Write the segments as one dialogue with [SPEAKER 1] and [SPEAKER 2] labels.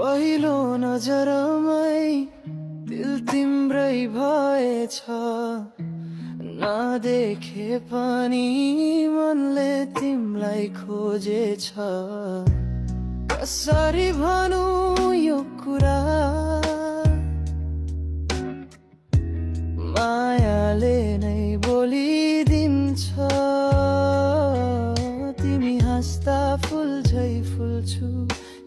[SPEAKER 1] पहिलो नजरमै दिल तिम्रै भएछ, नदेखे पनि मनले तिमलाई खोजेछ। कसरी भनौं यो कुरा, मायाले नै बोलिदिन्छ। तिमी हाँस्दा फुल झै फुल्छु,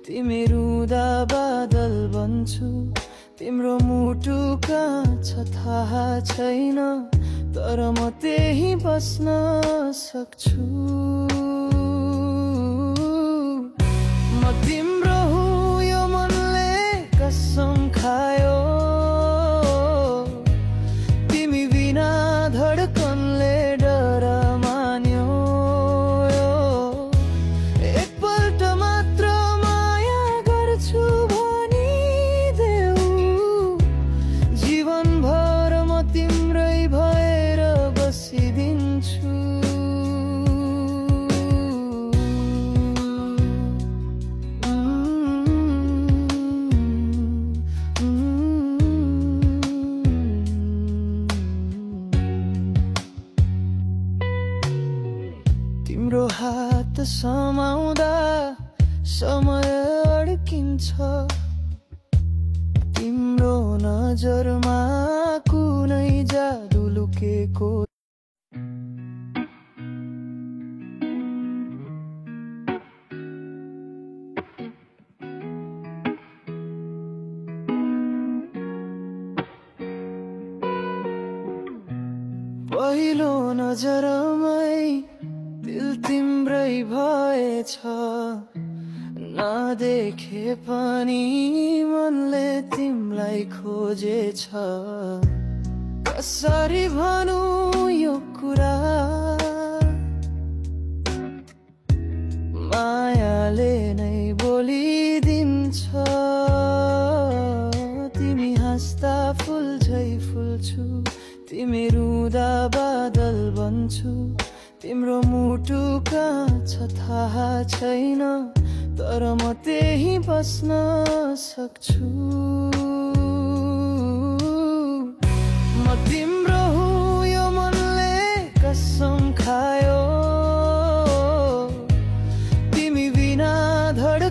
[SPEAKER 1] तिमी रुँदा बादल बन्छु। तिम्रो मुटु कहाँ छ थाहा छैन, तर म त्यही बस्न सक्छु। म तिम्रो हुँ यो मनले कसम खायो, तिमी बिना धडकनले डर मान्यो। एकपल्ट मात्र माया गर्छु भनिदेऊ, जीवनभर म तिम्रै भएर बसिदिन्छु। तिम्रो हात समाउँदा समय अड्किन्छ, तिम्रो नजरमा कुनै जादु लुकेको। पहिलो नजरमै दिल तिम्रै भएछ, नदेखे पनि मनले तिमलाई खोजेछ। कसरी भनौं यो कुरा, मायाले नै बोलिदिन्छ। तिमी हाँस्दा फुल झै फुल्छु, तिमी रुँदा बादल बन्छु। तिम्रो मुटु कहाँ छ थाहा छैन, तर म त्यही बस्न सक्छु। म तिम्रो हुँ यो मनले कसम खायो, तिमी बिना धड